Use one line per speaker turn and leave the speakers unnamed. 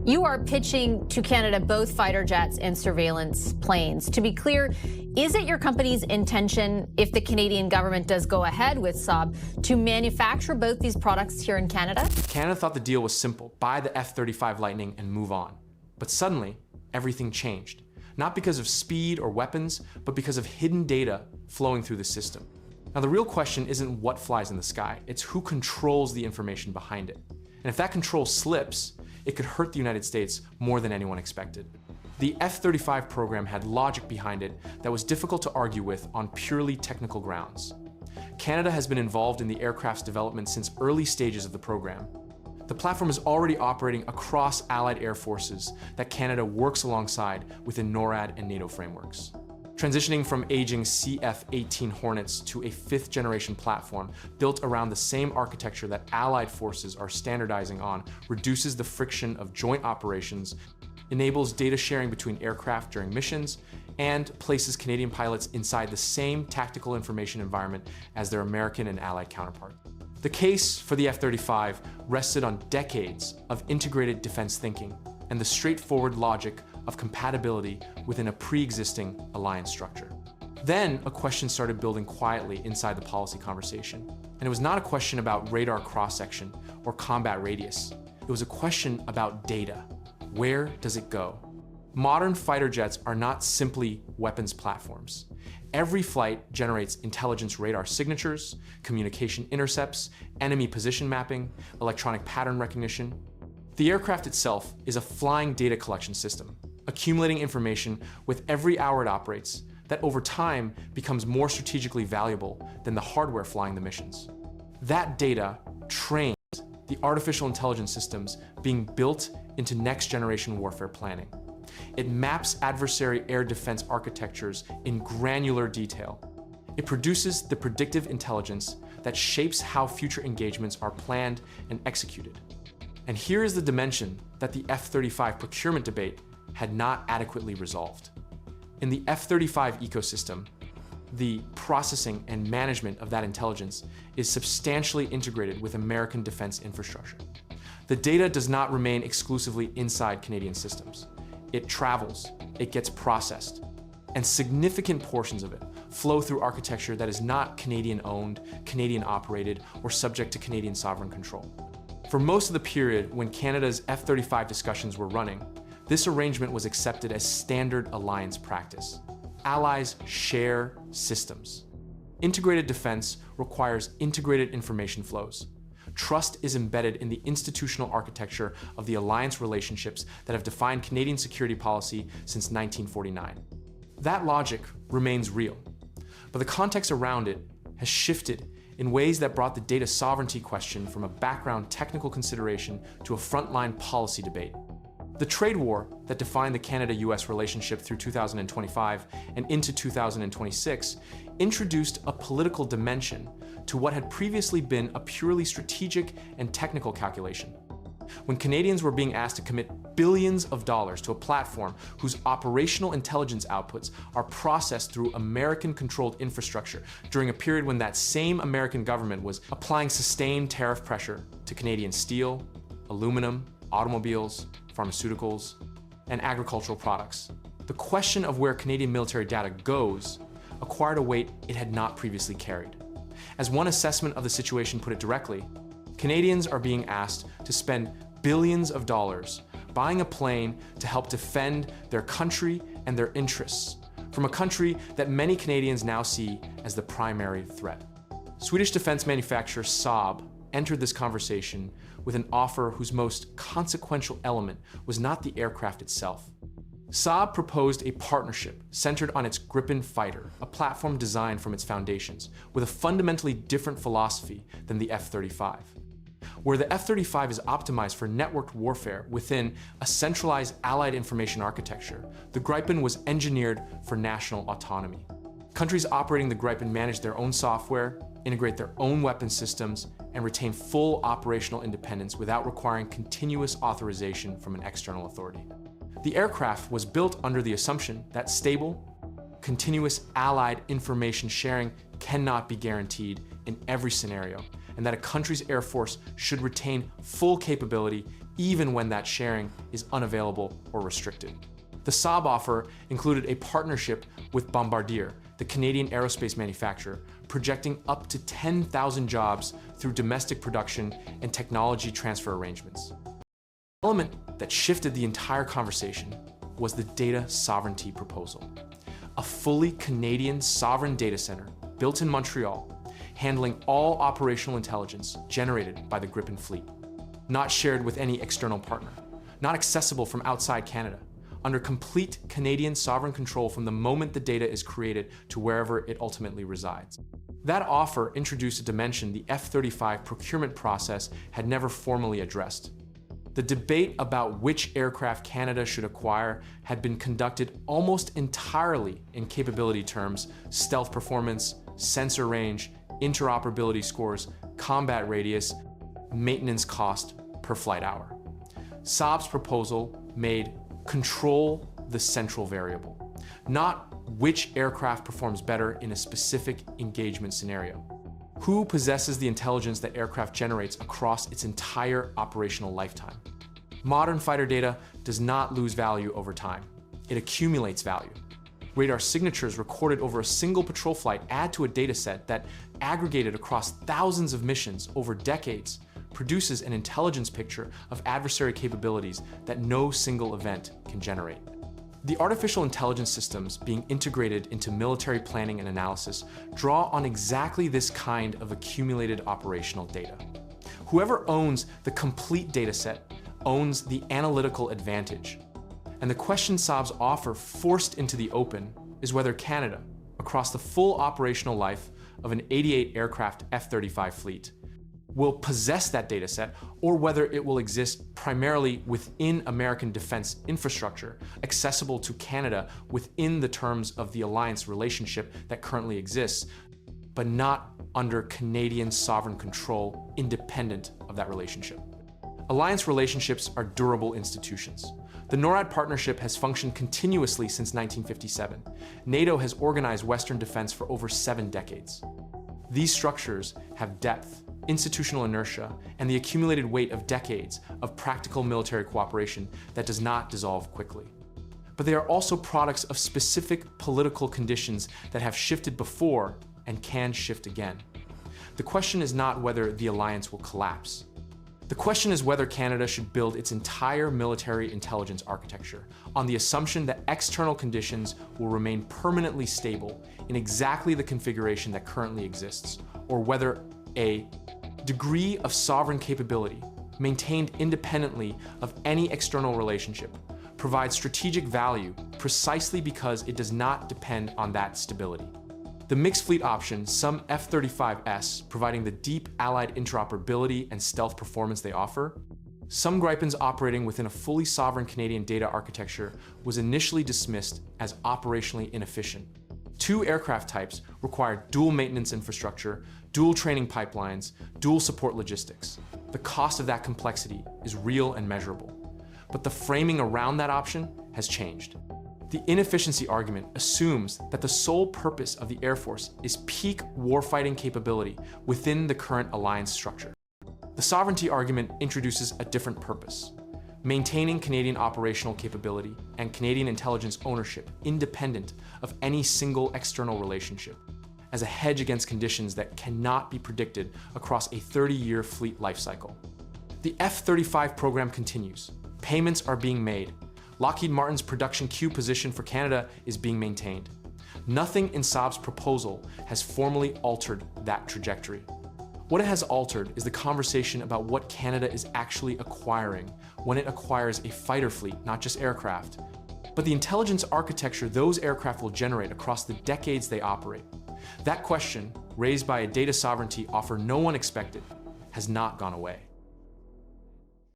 You are pitching to Canada both fighter jets and surveillance planes. To be clear, is it your company's intention, if the Canadian government does go ahead with Saab, to manufacture both these products here in Canada?
Canada thought the deal was simple: buy the F-35 Lightning and move on. But suddenly, everything changed. Not because of speed or weapons, but because of hidden data flowing through the system. Now, the real question isn't what flies in the sky, it's who controls the information behind it. And if that control slips, it could hurt the United States more than anyone expected. The F-35 program had logic behind it that was difficult to argue with on purely technical grounds. Canada has been involved in the aircraft's development since early stages of the program. The platform is already operating across allied air forces that Canada works alongside within NORAD and NATO frameworks. Transitioning from aging CF-18 Hornets to a fifth-generation platform built around the same architecture that allied forces are standardizing on reduces the friction of joint operations, enables data sharing between aircraft during missions, and places Canadian pilots inside the same tactical information environment as their American and allied counterparts. The case for the F-35 rested on decades of integrated defense thinking and the straightforward logic of compatibility within a pre-existing alliance structure. Then a question started building quietly inside the policy conversation. And it was not a question about radar cross-section or combat radius. It was a question about data. Where does it go? Modern fighter jets are not simply weapons platforms. Every flight generates intelligence radar signatures, communication intercepts, enemy position mapping, electronic pattern recognition. The aircraft itself is a flying data collection system, accumulating information with every hour it operates that over time becomes more strategically valuable than the hardware flying the missions. That data trains the artificial intelligence systems being built into next-generation warfare planning. It maps adversary air defense architectures in granular detail. It produces the predictive intelligence that shapes how future engagements are planned and executed. And here is the dimension that the F-35 procurement debate had not adequately resolved. In the F-35 ecosystem, the processing and management of that intelligence is substantially integrated with American defense infrastructure. The data does not remain exclusively inside Canadian systems. It travels, it gets processed, and significant portions of it flow through architecture that is not Canadian-owned, Canadian-operated, or subject to Canadian sovereign control. For most of the period when Canada's F-35 discussions were running, this arrangement was accepted as standard alliance practice. Allies share systems. Integrated defense requires integrated information flows. Trust is embedded in the institutional architecture of the alliance relationships that have defined Canadian security policy since 1949. That logic remains real, but the context around it has shifted in ways that brought the data sovereignty question from a background technical consideration to a frontline policy debate. The trade war that defined the Canada-US relationship through 2025 and into 2026 introduced a political dimension to what had previously been a purely strategic and technical calculation. When Canadians were being asked to commit billions of dollars to a platform whose operational intelligence outputs are processed through American-controlled infrastructure during a period when that same American government was applying sustained tariff pressure to Canadian steel, aluminum, automobiles, pharmaceuticals, and agricultural products, the question of where Canadian military data goes acquired a weight it had not previously carried. As one assessment of the situation put it directly, Canadians are being asked to spend billions of dollars buying a plane to help defend their country and their interests from a country that many Canadians now see as the primary threat. Swedish defense manufacturer Saab entered this conversation with an offer whose most consequential element was not the aircraft itself. Saab proposed a partnership centered on its Gripen fighter, a platform designed from its foundations, with a fundamentally different philosophy than the F-35. Where the F-35 is optimized for networked warfare within a centralized Allied information architecture, the Gripen was engineered for national autonomy. Countries operating the Gripen manage their own software, integrate their own weapon systems, and retain full operational independence without requiring continuous authorization from an external authority. The aircraft was built under the assumption that stable, continuous Allied information sharing cannot be guaranteed in every scenario, and that a country's air force should retain full capability even when that sharing is unavailable or restricted. The Saab offer included a partnership with Bombardier, the Canadian aerospace manufacturer, projecting up to 10,000 jobs through domestic production and technology transfer arrangements. The element that shifted the entire conversation was the data sovereignty proposal. A fully Canadian sovereign data center built in Montreal, handling all operational intelligence generated by the Gripen fleet, not shared with any external partner, not accessible from outside Canada, under complete Canadian sovereign control from the moment the data is created to wherever it ultimately resides. That offer introduced a dimension the F-35 procurement process had never formally addressed. The debate about which aircraft Canada should acquire had been conducted almost entirely in capability terms: stealth performance, sensor range, interoperability scores, combat radius, maintenance cost per flight hour. Saab's proposal made control the central variable, not which aircraft performs better in a specific engagement scenario. Who possesses the intelligence that aircraft generates across its entire operational lifetime? Modern fighter data does not lose value over time. It accumulates value. Radar signatures recorded over a single patrol flight add to a data set that, aggregated across thousands of missions over decades, produces an intelligence picture of adversary capabilities that no single event can generate. The artificial intelligence systems being integrated into military planning and analysis draw on exactly this kind of accumulated operational data. Whoever owns the complete data set owns the analytical advantage. And the question Saab's offer forced into the open is whether Canada, across the full operational life of an 88 aircraft F-35 fleet, will possess that data set, or whether it will exist primarily within American defense infrastructure, accessible to Canada within the terms of the alliance relationship that currently exists, but not under Canadian sovereign control independent of that relationship. Alliance relationships are durable institutions. The NORAD partnership has functioned continuously since 1957. NATO has organized Western defense for over 7 decades. These structures have depth, institutional inertia, and the accumulated weight of decades of practical military cooperation that does not dissolve quickly. But they are also products of specific political conditions that have shifted before and can shift again. The question is not whether the alliance will collapse. The question is whether Canada should build its entire military intelligence architecture on the assumption that external conditions will remain permanently stable in exactly the configuration that currently exists, or whether a degree of sovereign capability, maintained independently of any external relationship, provides strategic value precisely because it does not depend on that stability. The mixed fleet option, some F-35s providing the deep allied interoperability and stealth performance they offer, some Gripens operating within a fully sovereign Canadian data architecture, was initially dismissed as operationally inefficient. 2 aircraft types require dual maintenance infrastructure, dual training pipelines, dual support logistics. The cost of that complexity is real and measurable. But the framing around that option has changed. The inefficiency argument assumes that the sole purpose of the Air Force is peak warfighting capability within the current alliance structure. The sovereignty argument introduces a different purpose: maintaining Canadian operational capability and Canadian intelligence ownership independent of any single external relationship, as a hedge against conditions that cannot be predicted across a 30-year fleet lifecycle. The F-35 program continues. Payments are being made. Lockheed Martin's production queue position for Canada is being maintained. Nothing in Saab's proposal has formally altered that trajectory. What it has altered is the conversation about what Canada is actually acquiring when it acquires a fighter fleet, not just aircraft, but the intelligence architecture those aircraft will generate across the decades they operate. That question, raised by a data sovereignty offer no one expected, has not gone away.